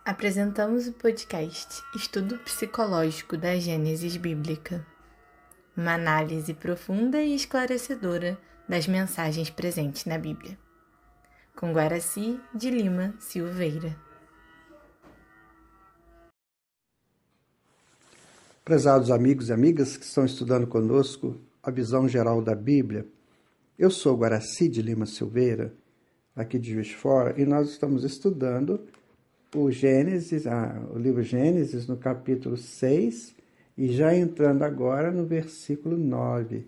Apresentamos o podcast Estudo Psicológico da Gênesis Bíblica, uma análise profunda e esclarecedora das mensagens presentes na Bíblia, com Guaraci de Lima Silveira. Prezados amigos e amigas que estão estudando conosco a visão geral da Bíblia, eu sou Guaraci de Lima Silveira, aqui de Juiz de Fora, e nós estamos estudando o livro Gênesis, no capítulo 6, e já entrando agora no versículo 9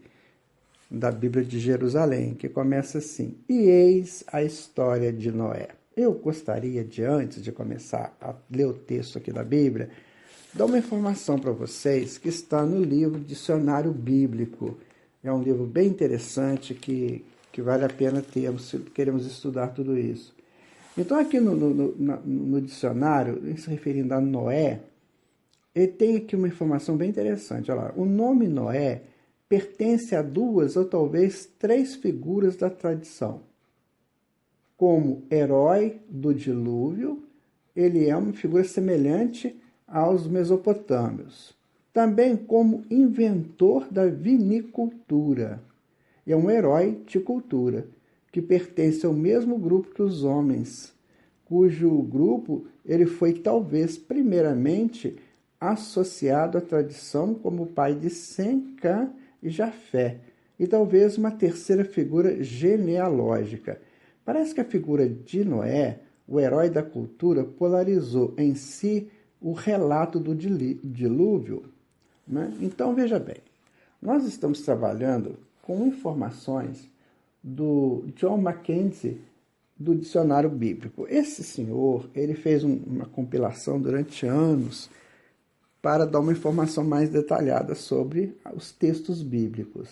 da Bíblia de Jerusalém, que começa assim: E eis a história de Noé. Eu gostaria de, antes de começar a ler o texto aqui da Bíblia, dar uma informação para vocês que está no livro Dicionário Bíblico. É um livro bem interessante que vale a pena termos, se queremos estudar tudo isso. Então, aqui no dicionário, se referindo a Noé, ele tem aqui uma informação bem interessante. Olha lá, o nome Noé pertence a duas ou talvez três figuras da tradição. Como herói do dilúvio, ele é uma figura semelhante aos mesopotâmios. Também como inventor da vinicultura. É um herói de cultura, que pertence ao mesmo grupo que os homens, cujo grupo ele foi talvez primeiramente associado à tradição como pai de Sem, Cã e Jafé, e talvez uma terceira figura genealógica. Parece que a figura de Noé, o herói da cultura, polarizou em si o relato do dilúvio, né? Então, veja bem, nós estamos trabalhando com informações do John Mackenzie, do Dicionário Bíblico. Esse senhor, ele fez uma compilação durante anos para dar uma informação mais detalhada sobre os textos bíblicos.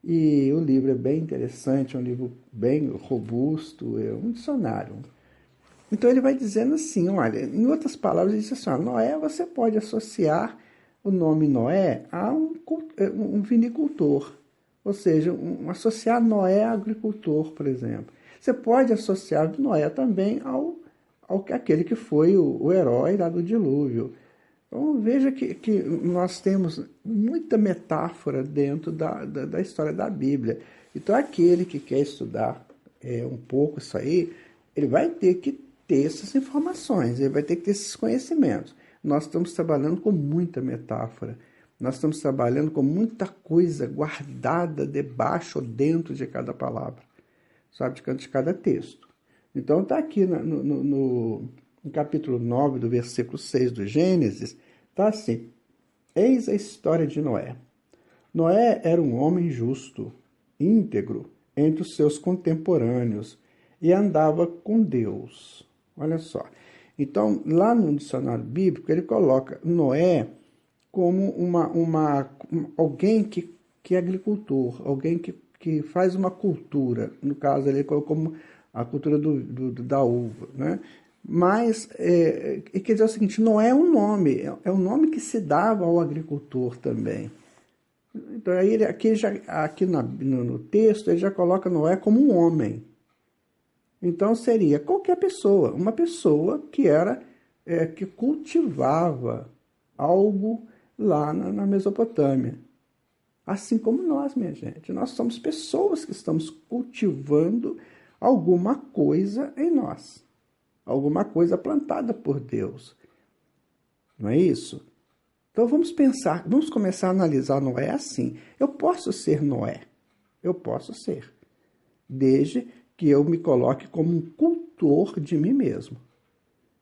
E o livro é bem interessante, é um livro bem robusto, é um dicionário. Então ele vai dizendo assim, olha, em outras palavras, ele diz assim, Noé, você pode associar o nome Noé a um vinicultor. Ou seja, associar Noé a agricultor, por exemplo. Você pode associar Noé também àquele que foi o herói lá do dilúvio. Então, veja que nós temos muita metáfora dentro da história da Bíblia. Então, aquele que quer estudar um pouco isso aí, ele vai ter que ter essas informações, ele vai ter que ter esses conhecimentos. Nós estamos trabalhando com muita metáfora. Nós estamos trabalhando com muita coisa guardada debaixo ou dentro de cada palavra, sabe, de cada texto. Então está aqui no capítulo 9 do versículo 6 do Gênesis, está assim: Eis a história de Noé. Noé era um homem justo, íntegro entre os seus contemporâneos e andava com Deus. Olha só. Então, lá no dicionário bíblico, ele coloca Noé como alguém que é agricultor, alguém que faz uma cultura. No caso, ele colocou como a cultura da uva, né? Mas, quer dizer o seguinte, não é um nome, é um nome que se dava ao agricultor também. Então, aí aqui no texto, ele já coloca Noé como um homem. Então, seria qualquer pessoa, uma pessoa que cultivava algo lá na Mesopotâmia. Assim como nós, minha gente. Nós somos pessoas que estamos cultivando alguma coisa em nós. Alguma coisa plantada por Deus. Não é isso? Então vamos pensar, vamos começar a analisar Noé assim. Eu posso ser Noé. Eu posso ser. Desde que eu me coloque como um cultor de mim mesmo.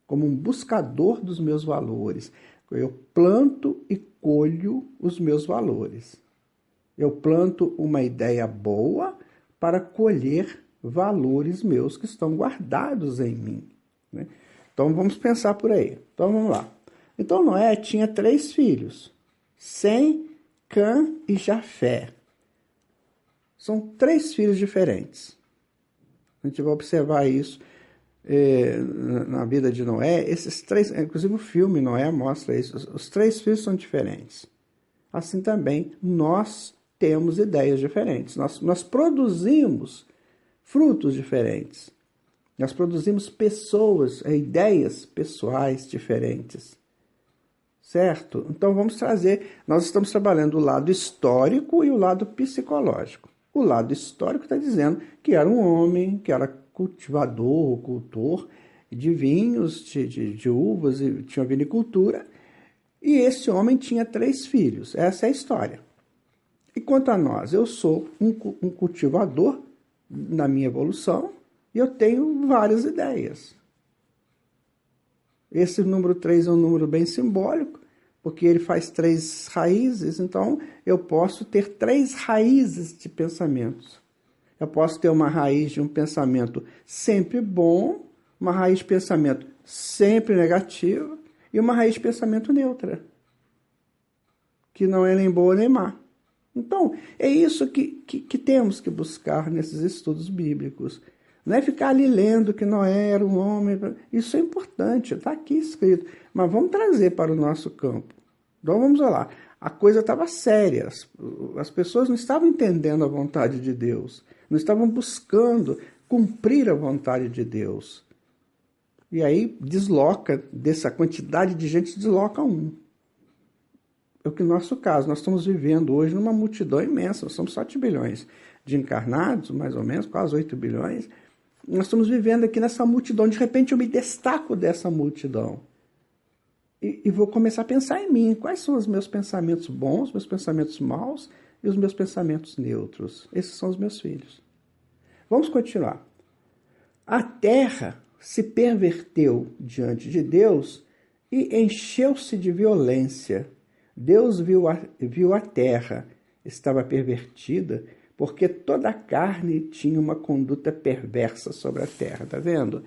Como um buscador dos meus valores. Eu planto e colho os meus valores. Eu planto uma ideia boa para colher valores meus que estão guardados em mim, né? Então vamos pensar por aí. Então vamos lá. Então Noé tinha 3 filhos: Sem, Cã e Jafé. São 3 filhos diferentes. A gente vai observar isso na vida de Noé. Esses 3, inclusive o filme Noé mostra isso. Os 3 filhos são diferentes. Assim também nós temos ideias diferentes. Nós produzimos frutos diferentes. Nós produzimos pessoas, ideias pessoais diferentes. Certo? Então vamos trazer, nós estamos trabalhando o lado histórico e o lado psicológico. O lado histórico está dizendo que era um homem, que era cultivador, cultor de vinhos, de uvas, e tinha vinicultura, e esse homem tinha 3 filhos. Essa é a história. E quanto a nós, eu sou um cultivador na minha evolução e eu tenho várias ideias. Esse número 3 é um número bem simbólico, porque ele faz 3 raízes, então eu posso ter 3 raízes de pensamentos. Eu posso ter uma raiz de um pensamento sempre bom, uma raiz de pensamento sempre negativo e uma raiz de pensamento neutra, que não é nem boa nem má. Então, é isso que temos que buscar nesses estudos bíblicos. Não é ficar ali lendo que Noé era um homem. Isso é importante, está aqui escrito. Mas vamos trazer para o nosso campo. Então vamos lá. A coisa estava séria. As pessoas não estavam entendendo a vontade de Deus. Não estavam buscando cumprir a vontade de Deus. E aí desloca, dessa quantidade de gente, desloca um. É o que no nosso caso, nós estamos vivendo hoje numa multidão imensa. Nós somos 7 bilhões de encarnados, mais ou menos, quase 8 bilhões. Nós estamos vivendo aqui nessa multidão. De repente eu me destaco dessa multidão. E vou começar a pensar em mim. Quais são os meus pensamentos bons, meus pensamentos maus e os meus pensamentos neutros? Esses são os meus filhos. Vamos continuar. A terra se perverteu diante de Deus e encheu-se de violência. Deus viu a terra, estava pervertida, porque toda a carne tinha uma conduta perversa sobre a terra, tá vendo?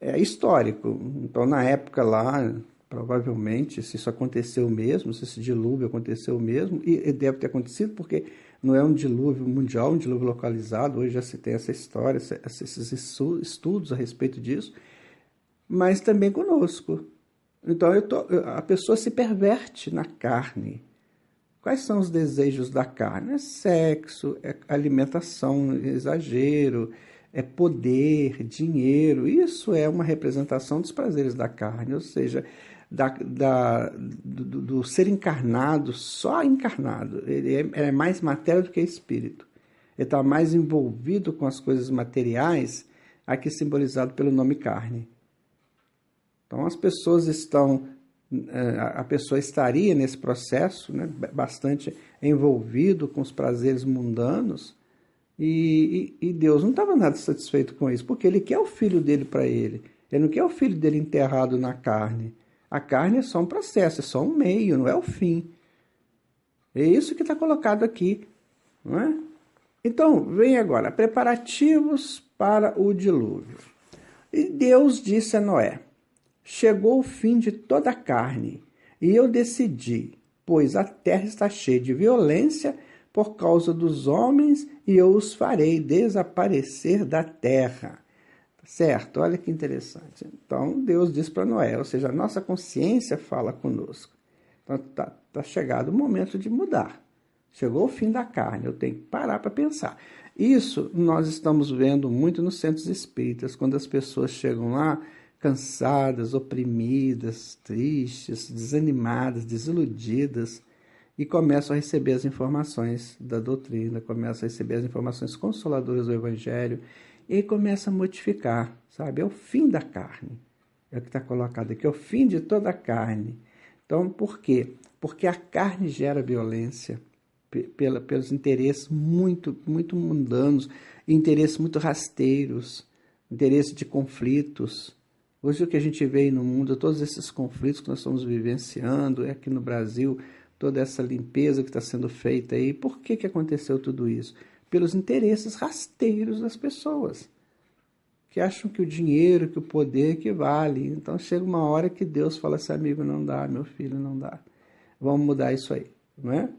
É histórico. Então, na época lá, provavelmente, se isso aconteceu mesmo, se esse dilúvio aconteceu mesmo, e deve ter acontecido porque não é um dilúvio mundial, um dilúvio localizado, hoje já se tem essa história, esses estudos a respeito disso, mas também conosco. Então, a pessoa se perverte na carne. Quais são os desejos da carne? É sexo, é alimentação, exagero, é poder, dinheiro. Isso é uma representação dos prazeres da carne, ou seja, do ser encarnado, só encarnado. Ele é mais matéria do que espírito. Ele está mais envolvido com as coisas materiais, aqui simbolizado pelo nome carne. Então, as pessoas a pessoa estaria nesse processo, né, bastante envolvido com os prazeres mundanos, e Deus não estava nada satisfeito com isso, porque Ele quer o filho dele para Ele. Ele não quer o filho dele enterrado na carne. A carne é só um processo, é só um meio, não é o fim. É isso que está colocado aqui, não é? Então, vem agora, preparativos para o dilúvio. E Deus disse a Noé: chegou o fim de toda a carne, e eu decidi, pois a terra está cheia de violência por causa dos homens, e eu os farei desaparecer da terra. Certo? Olha que interessante. Então, Deus diz para Noé, ou seja, a nossa consciência fala conosco. Então, está chegado o momento de mudar. Chegou o fim da carne, eu tenho que parar para pensar. Isso nós estamos vendo muito nos centros espíritas, quando as pessoas chegam lá cansadas, oprimidas, tristes, desanimadas, desiludidas, e começam a receber as informações da doutrina, começam a receber as informações consoladoras do Evangelho, e começa a modificar, sabe? É o fim da carne, é o que está colocado aqui, é o fim de toda a carne. Então, por quê? Porque a carne gera violência, pelos interesses muito mundanos, interesses muito rasteiros, interesses de conflitos. Hoje o que a gente vê aí no mundo, todos esses conflitos que nós estamos vivenciando, aqui no Brasil, toda essa limpeza que está sendo feita aí, por que aconteceu tudo isso? Pelos interesses rasteiros das pessoas, que acham que o dinheiro, que o poder que vale. Então chega uma hora que Deus fala assim: amigo, não dá, meu filho, não dá. Vamos mudar isso aí, não é?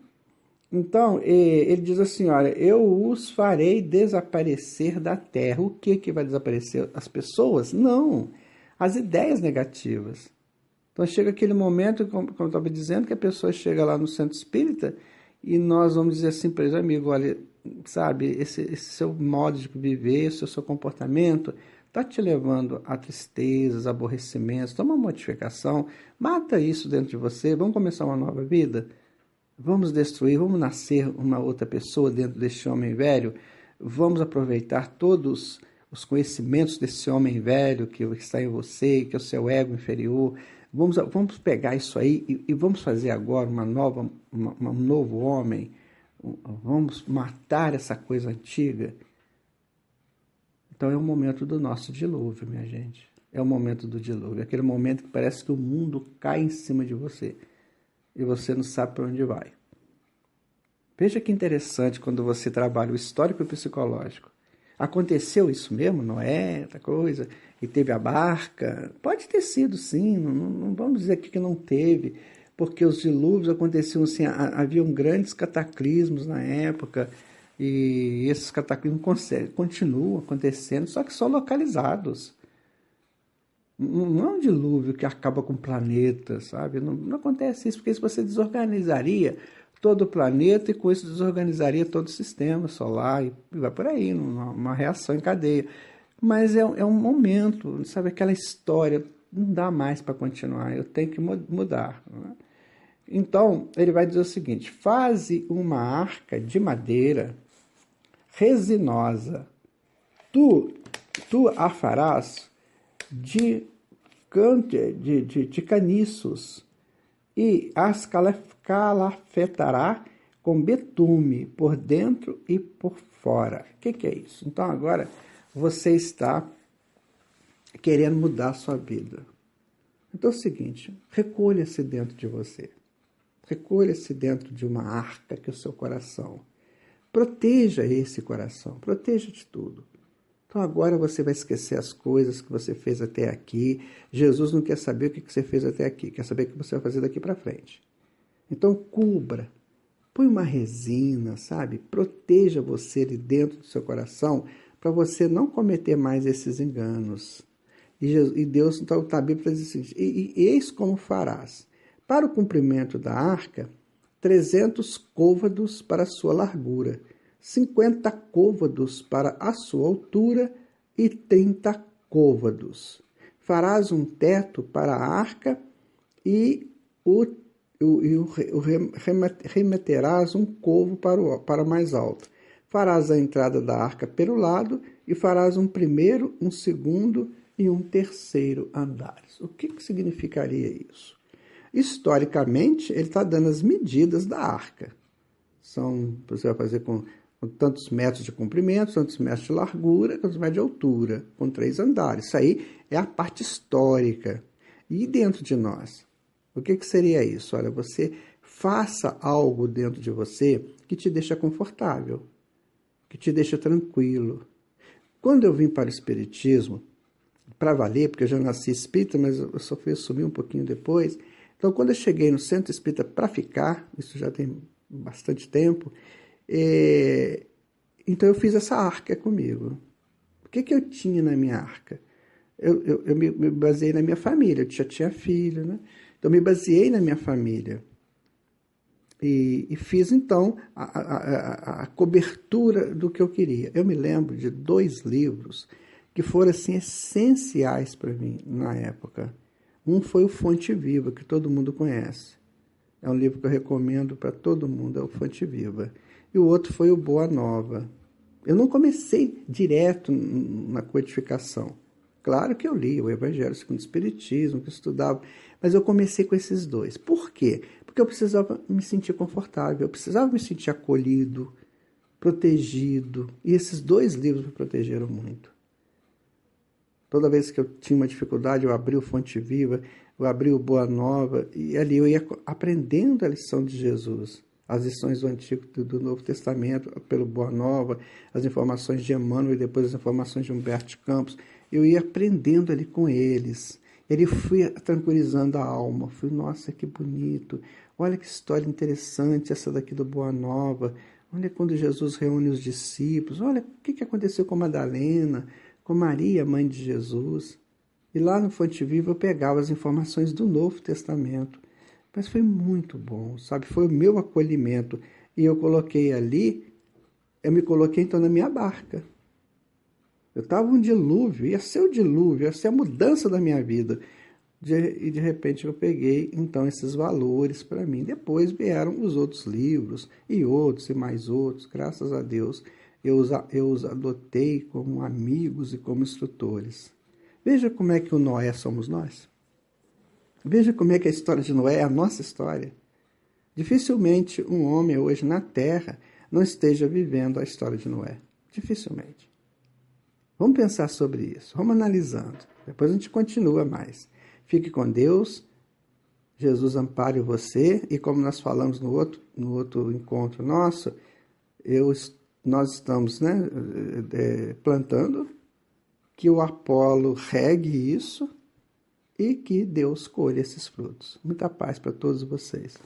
Então, ele diz assim, olha, eu os farei desaparecer da terra. O que vai desaparecer? As pessoas? Não, as ideias negativas. Então chega aquele momento, como eu estava dizendo, que a pessoa chega lá no centro espírita e nós vamos dizer assim para eles: amigo, olha, sabe, esse seu modo de viver, esse seu comportamento está te levando a tristezas, aborrecimentos, toma uma modificação, mata isso dentro de você, vamos começar uma nova vida? Vamos destruir, vamos nascer uma outra pessoa dentro deste homem velho? Vamos aproveitar todos os conhecimentos desse homem velho que está em você, que é o seu ego inferior. Vamos pegar isso aí e vamos fazer agora um novo homem. Vamos matar essa coisa antiga. Então é o momento do nosso dilúvio, minha gente. É o momento do dilúvio. Aquele momento que parece que o mundo cai em cima de você. E você não sabe para onde vai. Veja que interessante quando você trabalha o histórico e o psicológico. Aconteceu isso mesmo? Noé, essa coisa, e teve a barca? Pode ter sido, sim. Não vamos dizer aqui que não teve. Porque os dilúvios aconteciam assim, haviam grandes cataclismos na época. E esses cataclismos continuam acontecendo, só que só localizados. Não é um dilúvio que acaba com o planeta, sabe? Não acontece isso, porque isso você desorganizaria todo o planeta e com isso desorganizaria todo o sistema solar e vai por aí, uma reação em cadeia. Mas é um momento, sabe? Aquela história não dá mais para continuar, eu tenho que mudar. Né? Então, ele vai dizer o seguinte: faze uma arca de madeira resinosa, tu a farás de caniços e as calafetará com betume por dentro e por fora. O que é isso? Então agora você está querendo mudar a sua vida. Então é o seguinte, recolha-se dentro de você. Recolha-se dentro de uma arca que é o seu coração. Proteja esse coração, proteja de tudo. Então agora você vai esquecer as coisas que você fez até aqui. Jesus não quer saber o que você fez até aqui, quer saber o que você vai fazer daqui para frente. Então cubra, põe uma resina, sabe? Proteja você ali dentro do seu coração para você não cometer mais esses enganos. E Deus, então, está bem para dizer o seguinte: e eis como farás. Para o comprimento da arca, 300 côvados para a sua largura, 50 côvados para a sua altura e 30 côvados. Farás um teto para a arca e remeterás um côvado para o mais alto. Farás a entrada da arca pelo lado e farás um primeiro, um segundo e um terceiro andares. O que significaria isso? Historicamente, ele está dando as medidas da arca. Você vai fazer com tantos metros de comprimento, tantos metros de largura, tantos metros de altura, com 3 andares. Isso aí é a parte histórica. E dentro de nós? O que seria isso? Olha, você faça algo dentro de você que te deixa confortável, que te deixa tranquilo. Quando eu vim para o Espiritismo, para valer, porque eu já nasci espírita, mas eu só fui assumir um pouquinho depois. Então, quando eu cheguei no Centro Espírita para ficar, isso já tem bastante tempo, então eu fiz essa arca comigo. O que eu tinha na minha arca? Eu me baseei na minha família, eu já tinha filho, né? Então, eu me baseei na minha família. E fiz, então, a cobertura do que eu queria. Eu me lembro de 2 livros que foram, assim, essenciais para mim na época. Um foi o Fonte Viva, que todo mundo conhece. É um livro que eu recomendo para todo mundo, é o Fonte Viva. E o outro foi o Boa Nova. Eu não comecei direto na codificação. Claro que eu li o Evangelho segundo o Espiritismo, que eu estudava, mas eu comecei com esses 2. Por quê? Porque eu precisava me sentir confortável, eu precisava me sentir acolhido, protegido. E esses 2 livros me protegeram muito. Toda vez que eu tinha uma dificuldade, eu abri o Fonte Viva, eu abri o Boa Nova, e ali eu ia aprendendo a lição de Jesus, as lições do Antigo e do Novo Testamento, pelo Boa Nova, as informações de Emmanuel e depois as informações de Humberto de Campos. Eu ia aprendendo ali com eles. Ele fui tranquilizando a alma. Fui, nossa, que bonito. Olha que história interessante essa daqui do Boa Nova. Olha quando Jesus reúne os discípulos. Olha o que aconteceu com Madalena, com Maria, mãe de Jesus. E lá no Fonte Viva eu pegava as informações do Novo Testamento. Mas foi muito bom, sabe? Foi o meu acolhimento. E eu coloquei ali, eu me coloquei então na minha barca. Eu estava um dilúvio, ia ser o dilúvio, ia ser a mudança da minha vida. E de repente eu peguei então esses valores para mim. Depois vieram os outros livros e outros e mais outros. Graças a Deus eu os adotei como amigos e como instrutores. Veja como é que o Noé somos nós. Veja como é que a história de Noé é a nossa história. Dificilmente um homem hoje na Terra não esteja vivendo a história de Noé. Dificilmente. Vamos pensar sobre isso, vamos analisando. Depois a gente continua mais. Fique com Deus, Jesus ampare você, e como nós falamos no outro encontro nosso, nós estamos plantando, que o Apolo regue isso e que Deus colhe esses frutos. Muita paz para todos vocês.